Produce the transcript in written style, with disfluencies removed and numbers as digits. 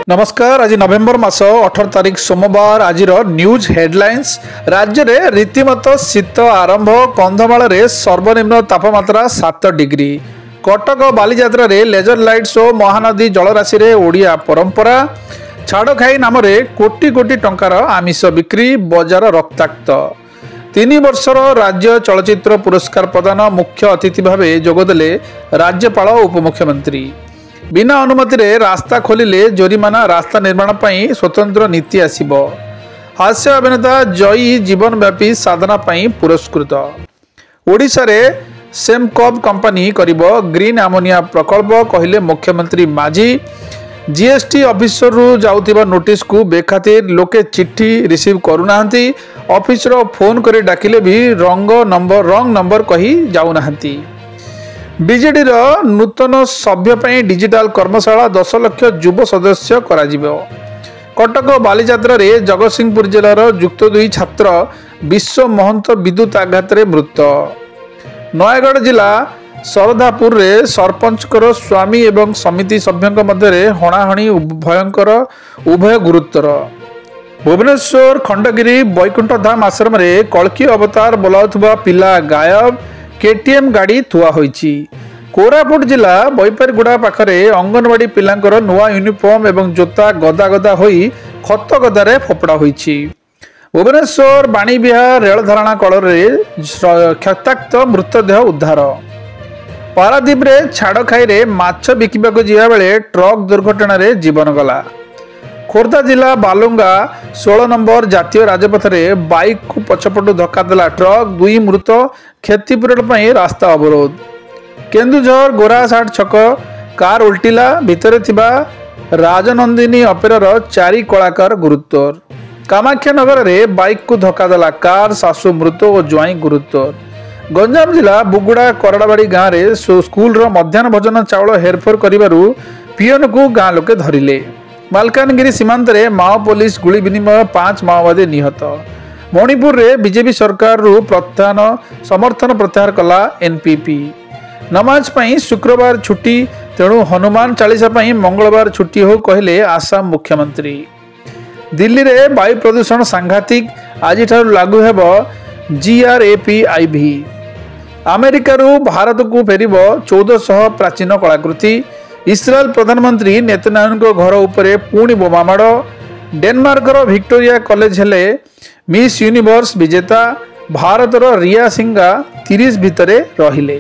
नमस्कार। आज नवेम्बर मास 18 तारिख सोमवार। आज न्यूज हेडलाइंस। राज्य में रीतिमत शीत आरंभ। कंधमाल सर्वनिम्न तापमात्रा 7 डिग्री। कटक बालीजात्रा रे लेजर लाइट शो। महानदी जलराशि रे ओडिया परंपरा। छाड़खाई नाम कोटी कोटी टंकार आमिष बिक्री। बजार रक्ताक्त। 3 वर्षर राज्य चलचित्र पुरस्कार प्रदान। मुख्य अतिथि भाव जोगदेले राज्यपाल उपमुख्यमंत्री। बिना अनुमति रे रास्ता खोलिले जोरिमाना। रास्ता निर्माण पर स्वतंत्र नीति आसिबो। हास्य अभिनेता जयी जीवनव्यापी साधना पर पुरस्कृत। ओडिशा रे सेमकॉब कंपनी करिबो ग्रीन अमोनिया प्रकल्प कहले मुख्यमंत्री माझी। जीएसटी ऑफिसर रु जाउथिबा नोटिस को बेखातिर लोके चिट्ठी रिसीव करूनाहंती। ऑफिसर फोन करे डाकिले भी रंग नंबर कही जाउनाहंती। बीजेडी नूतन सभ्य पर डिजिटल कर्मशाला 10 लाख युव सदस्य कराजिबो। कटक बालीजात्रा रे जगतसिंहपुर जिलार युक्त 2 छात्र विश्व महंत विद्युत आघात रे मृत। नयगढ़ जिला सरदापुर रे सरपंचकर स्वामी एवं समिति सभ्यों मध्य हणाहणी भयंकर उभय गुरुतर। भुवनेश्वर खंडगिरी बैकुंठ धाम आश्रम रे कल्की अवतार बोलाउथबा पिला गायब। केटीएम गाड़ी थुआ होईची। कोरापुट जिला बैपारीगुड़ा पाखरे अंगनवाड़ी पिलांकर नुआ यूनिफॉर्म एवं जोता गदा गदा होई खत गदारे फोपड़ा होईची। भुवनेश्वर बाणीविहार रेल धारणा कଳରେ क्षताक्त मृतदेह उद्धार। पारादीप रे छाड़खाई रे माछ बिकिबाको जिया बेले ट्रक दुर्घटना रे जीवन गला। खोर्धा जिला बालुंगा 16 नंबर जातीय राजपथ रे बाइक को पछपटू धक्का देला ट्रक। 2 मृत। क्षतिपूरण पर रास्ता अवरोध। केन्दुझर गोरासाट छक कार उल्टिला। भितर थिबा राजनंदिनी अपेरार 4 कलाकार गुरुतर। कामाख्यानगर रे बाइक को धक्का देला कार। सासू मृत और ज्वाई गुरुतर। गंजाम जिला बुगुड़ा करड़ाबाड़ी गाँव रे स्कूल मध्याह्न भोजन चाउल हेरफेर करिबारु पियन को गाँ लोके धरिले। मालकानगिरी सीमांत रे माओ पुलिस गुली विनिमय। 5 माओवादी निहत। मणिपुर रे बीजेपी सरकार रु समर्थन प्रत्याहार कला एनपीपी। नमाज पई शुक्रवार छुट्टी। तेणु हनुमान चालीसा पई मंगलवार छुट्टी हो कहले आसाम मुख्यमंत्री। दिल्ली रे वायु प्रदूषण सांघातिक। आज लागू हेबो जीआरएपीआईवी। अमेरिका रु भारत को फेरिबो 1400 प्राचीन कलाकृति। इस्राएल प्रधानमंत्री नेतन्याहू घर उपरे पुणी बोमामाड़। डेनमार्कर विक्टोरिया कॉलेज हेले मिस यूनिवर्स विजेता। भारतर रिया सिंगा 30 भितरे रहिले।